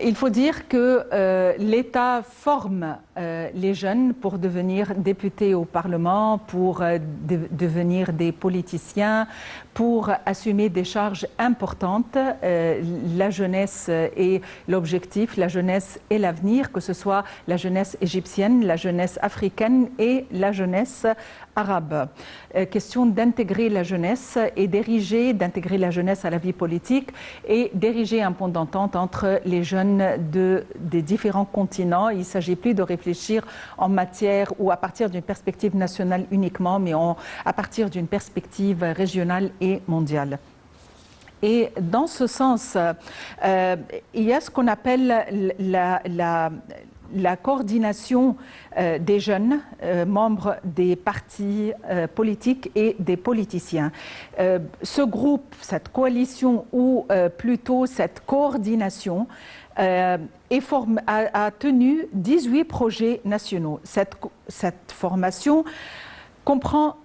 Il faut dire que l'État forme les jeunes pour devenir députés au Parlement, pour devenir des politiciens, pour assumer des charges importantes. La jeunesse est l'objectif, la jeunesse est l'avenir, que ce soit la jeunesse égyptienne, la jeunesse africaine et la jeunesse arabe. Question d'intégrer la jeunesse et d'intégrer la jeunesse à la vie politique et d'ériger un pont d'entente entre les jeunes des différents continents. Il ne s'agit plus de réfléchir en matière ou à partir d'une perspective nationale uniquement, mais à partir d'une perspective régionale et mondiale. Et dans ce sens, il y a ce qu'on appelle la coordination des jeunes membres des partis politiques et des politiciens. Ce groupe, cette coalition ou plutôt cette coordination a tenu 18 projets nationaux. Cette formation comprend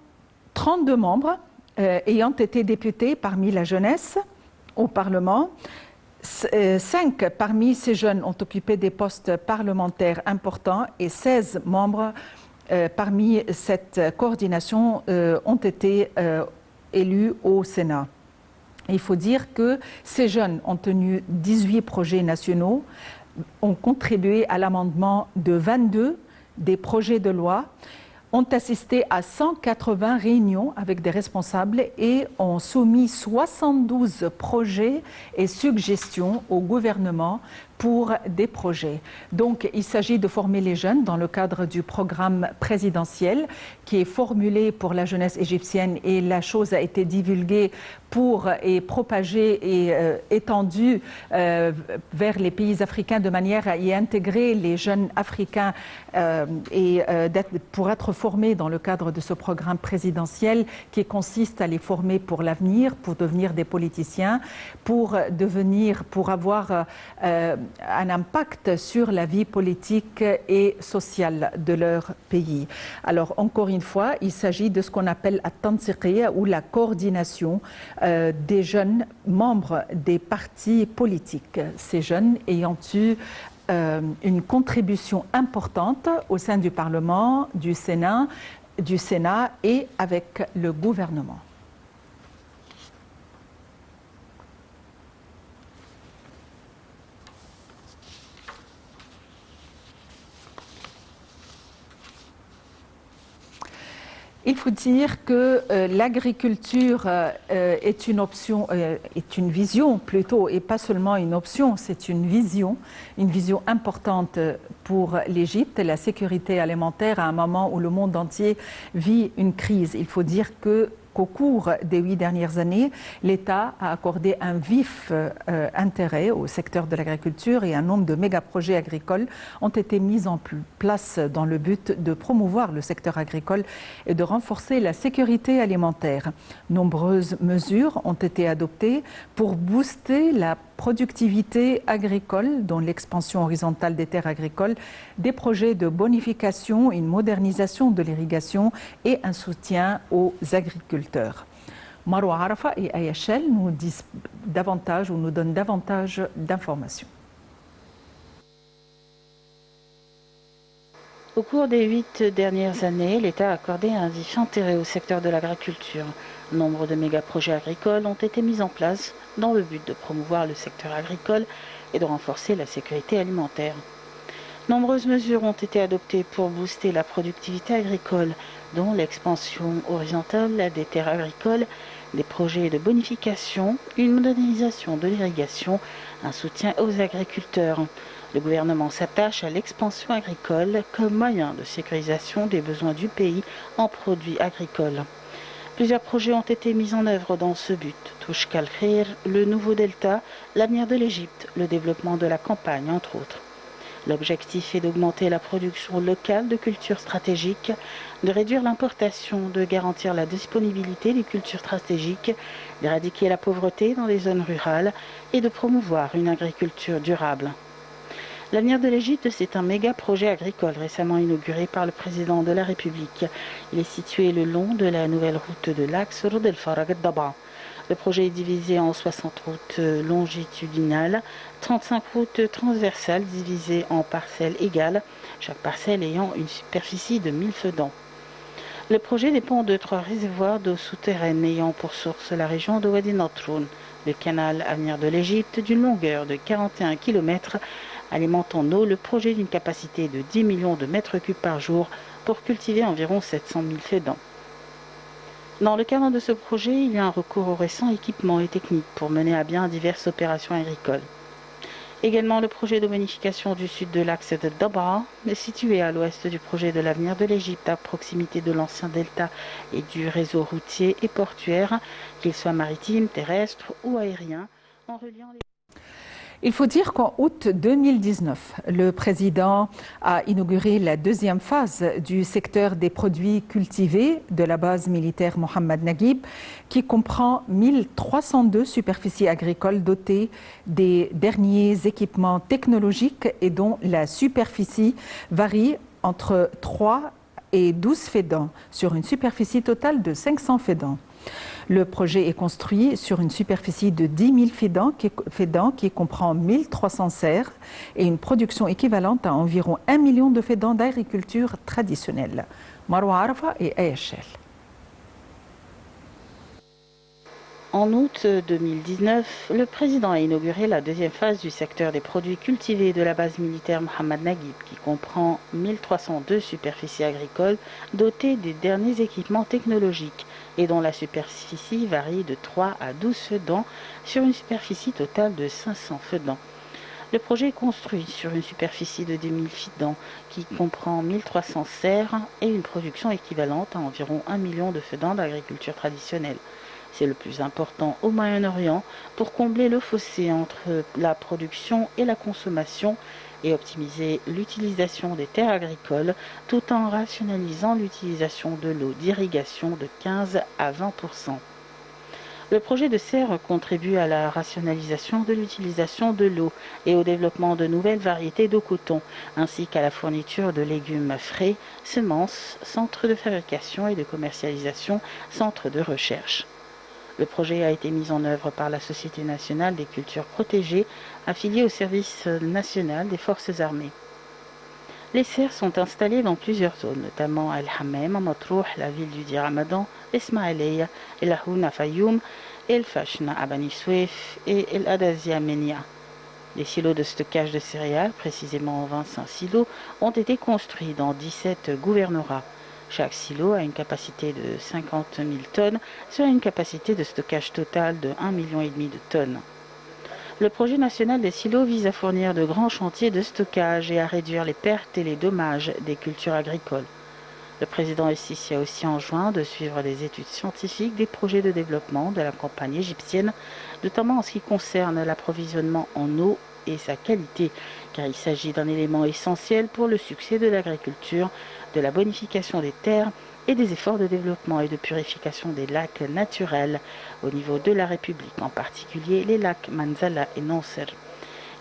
32 membres ayant été députés parmi la jeunesse au Parlement. 5 parmi ces jeunes ont occupé des postes parlementaires importants et 16 membres parmi cette coordination ont été élus au Sénat. Il faut dire que ces jeunes ont tenu 18 projets nationaux, ont contribué à l'amendement de 22 des projets de loi, ont assisté à 180 réunions avec des responsables et ont soumis 72 projets et suggestions au gouvernement pour des projets. Donc, il s'agit de former les jeunes dans le cadre du programme présidentiel qui est formulé pour la jeunesse égyptienne et la chose a été divulguée et propagée et étendue vers les pays africains de manière à y intégrer les jeunes africains pour être formés dans le cadre de ce programme présidentiel qui consiste à les former pour l'avenir, pour devenir des politiciens, pour avoir un impact sur la vie politique et sociale de leur pays. Alors, encore une fois, il s'agit de ce qu'on appelle la tansiqiyya ou la coordination des jeunes membres des partis politiques. Ces jeunes ayant eu une contribution importante au sein du Parlement, du Sénat et avec le gouvernement. Il faut dire que l'agriculture est une option, est une vision plutôt, et pas seulement une option, c'est une vision importante pour l'Égypte, la sécurité alimentaire à un moment où le monde entier vit une crise. Il faut dire qu'au cours des 8 dernières années, l'État a accordé un vif intérêt au secteur de l'agriculture et un nombre de méga-projets agricoles ont été mis en place dans le but de promouvoir le secteur agricole et de renforcer la sécurité alimentaire. Nombreuses mesures ont été adoptées pour booster la productivité agricole, dont l'expansion horizontale des terres agricoles, des projets de bonification, une modernisation de l'irrigation et un soutien aux agriculteurs. Marwa Arafa et Ayachel nous disent davantage ou nous donnent davantage d'informations. Au cours des 8 dernières années, l'État a accordé un vif intérêt au secteur de l'agriculture. Nombre de méga-projets agricoles ont été mis en place dans le but de promouvoir le secteur agricole et de renforcer la sécurité alimentaire. Nombreuses mesures ont été adoptées pour booster la productivité agricole, dont l'expansion horizontale des terres agricoles, des projets de bonification, une modernisation de l'irrigation, un soutien aux agriculteurs. Le gouvernement s'attache à l'expansion agricole comme moyen de sécurisation des besoins du pays en produits agricoles. Plusieurs projets ont été mis en œuvre dans ce but. Touch Kalkhir, le nouveau delta, l'avenir de l'Égypte, le développement de la campagne, entre autres. L'objectif est d'augmenter la production locale de cultures stratégiques, de réduire l'importation, de garantir la disponibilité des cultures stratégiques, d'éradiquer la pauvreté dans les zones rurales et de promouvoir une agriculture durable. L'avenir de l'Égypte, c'est un méga projet agricole récemment inauguré par le président de la République. Il est situé le long de la nouvelle route de l'axe Rod el Farag Daba. Le projet est divisé en 60 routes longitudinales, 35 routes transversales divisées en parcelles égales, chaque parcelle ayant une superficie de 1000 fedans. Le projet dépend de 3 réservoirs d'eau souterraine ayant pour source la région de Wadi Natroun, le canal Avenir de l'Égypte d'une longueur de 41 km, alimente en eau le projet d'une capacité de 10 millions de mètres cubes par jour pour cultiver environ 700 000 fedans. Dans le cadre de ce projet, il y a un recours aux récents équipements et techniques pour mener à bien diverses opérations agricoles. Également, le projet de bonification du sud de l'axe de Dabra, situé à l'ouest du projet de l'Avenir de l'Égypte, à proximité de l'ancien delta et du réseau routier et portuaire, qu'il soit maritime, terrestre ou aérien, en reliant les... Il faut dire qu'en août 2019, le président a inauguré la deuxième phase du secteur des produits cultivés de la base militaire Mohamed Naguib, qui comprend 1302 superficies agricoles dotées des derniers équipements technologiques et dont la superficie varie entre 3 et 12 fedans sur une superficie totale de 500 fedans. Le projet est construit sur une superficie de 10 000 fedans qui comprend 1300 serres et une production équivalente à environ 1 million de fedans d'agriculture traditionnelle. Marwa Arafa et Ayachel. En août 2019, le président a inauguré la deuxième phase du secteur des produits cultivés de la base militaire Mohamed Naguib, qui comprend 1302 superficies agricoles dotées des derniers équipements technologiques et dont la superficie varie de 3 à 12 fedans sur une superficie totale de 500 fedans. Le projet est construit sur une superficie de 10 000 fedans qui comprend 1300 serres et une production équivalente à environ 1 million de fedans d'agriculture traditionnelle. C'est le plus important au Moyen-Orient pour combler le fossé entre la production et la consommation et optimiser l'utilisation des terres agricoles tout en rationalisant l'utilisation de l'eau d'irrigation de 15 à 20%. Le projet de serre contribue à la rationalisation de l'utilisation de l'eau et au développement de nouvelles variétés de coton, ainsi qu'à la fourniture de légumes frais, semences, centres de fabrication et de commercialisation, centres de recherche. Le projet a été mis en œuvre par la Société nationale des cultures protégées, affiliée au service national des forces armées. Les serres sont installées dans plusieurs zones, notamment El-Hammam, à Matrouh, la ville du Dir Ramadan, Ismaïlia, El Ahoun à Fayoum, El Fashna à Bani Souef et El Adazia à Menia. Les silos de stockage de céréales, précisément 25 silos, ont été construits dans 17 gouvernorats. Chaque silo a une capacité de 50 000 tonnes, soit une capacité de stockage totale de 1,5 million de tonnes. Le projet national des silos vise à fournir de grands chantiers de stockage et à réduire les pertes et les dommages des cultures agricoles. Le président El-Sisi a aussi enjoint de suivre les études scientifiques des projets de développement de la campagne égyptienne, notamment en ce qui concerne l'approvisionnement en eau et sa qualité, car il s'agit d'un élément essentiel pour le succès de l'agriculture, de la bonification des terres et des efforts de développement et de purification des lacs naturels au niveau de la République, en particulier les lacs Manzala et Nasser.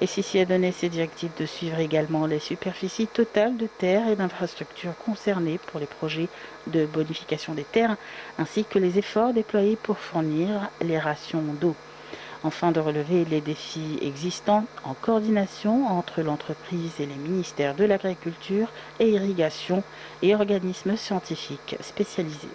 Et Sisi a donné ses directives de suivre également les superficies totales de terres et d'infrastructures concernées pour les projets de bonification des terres, ainsi que les efforts déployés pour fournir les rations d'eau. Enfin, de relever les défis existants en coordination entre l'entreprise et les ministères de l'agriculture et irrigation et organismes scientifiques spécialisés.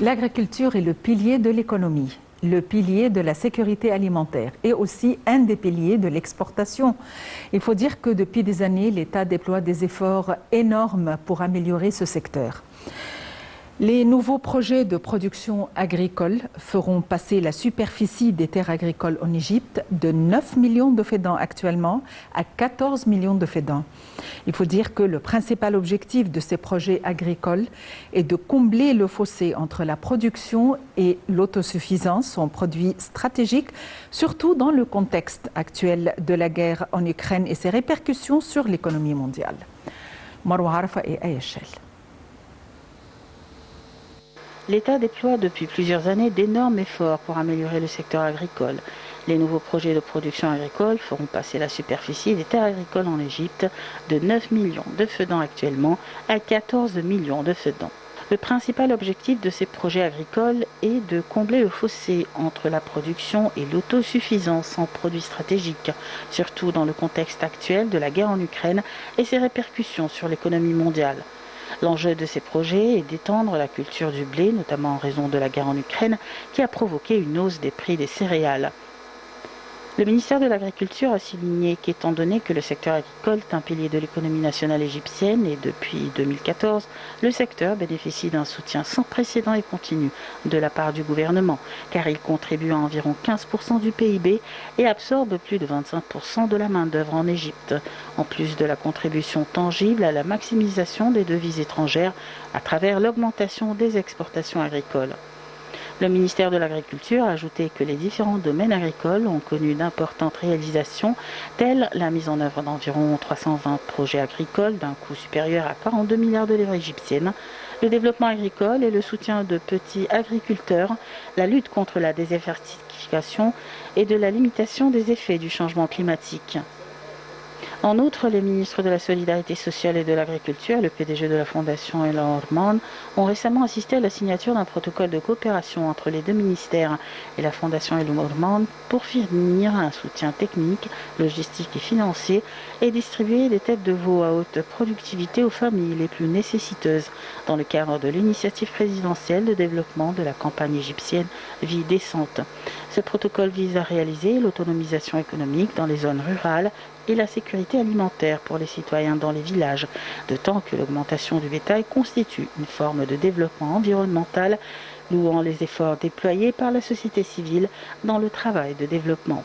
L'agriculture est le pilier de l'économie, le pilier de la sécurité alimentaire et aussi un des piliers de l'exportation. Il faut dire que depuis des années, l'État déploie des efforts énormes pour améliorer ce secteur. Les nouveaux projets de production agricole feront passer la superficie des terres agricoles en Égypte de 9 millions de fedans actuellement à 14 millions de fedans. Il faut dire que le principal objectif de ces projets agricoles est de combler le fossé entre la production et l'autosuffisance en produits stratégiques, surtout dans le contexte actuel de la guerre en Ukraine et ses répercussions sur l'économie mondiale. Marwa Arafa et Ayachel. L'État déploie depuis plusieurs années d'énormes efforts pour améliorer le secteur agricole. Les nouveaux projets de production agricole feront passer la superficie des terres agricoles en Égypte de 9 millions de fedans actuellement à 14 millions de fedans. Le principal objectif de ces projets agricoles est de combler le fossé entre la production et l'autosuffisance en produits stratégiques, surtout dans le contexte actuel de la guerre en Ukraine et ses répercussions sur l'économie mondiale. L'enjeu de ces projets est d'étendre la culture du blé, notamment en raison de la guerre en Ukraine, qui a provoqué une hausse des prix des céréales. Le ministère de l'Agriculture a souligné qu'étant donné que le secteur agricole est un pilier de l'économie nationale égyptienne et depuis 2014, le secteur bénéficie d'un soutien sans précédent et continu de la part du gouvernement, car il contribue à environ 15% du PIB et absorbe plus de 25% de la main-d'œuvre en Égypte, en plus de la contribution tangible à la maximisation des devises étrangères à travers l'augmentation des exportations agricoles. Le ministère de l'Agriculture a ajouté que les différents domaines agricoles ont connu d'importantes réalisations, telles la mise en œuvre d'environ 320 projets agricoles d'un coût supérieur à 42 milliards de livres égyptiennes, le développement agricole et le soutien de petits agriculteurs, la lutte contre la désertification et de la limitation des effets du changement climatique. En outre, les ministres de la Solidarité sociale et de l'Agriculture, le PDG de la Fondation El Orman, ont récemment assisté à la signature d'un protocole de coopération entre les deux ministères et la Fondation El Orman pour fournir un soutien technique, logistique et financier et distribuer des têtes de veau à haute productivité aux familles les plus nécessiteuses dans le cadre de l'initiative présidentielle de développement de la campagne égyptienne Vie décente. Ce protocole vise à réaliser l'autonomisation économique dans les zones rurales et la sécurité alimentaire pour les citoyens dans les villages, de temps que l'augmentation du bétail constitue une forme de développement environnemental, louant les efforts déployés par la société civile dans le travail de développement.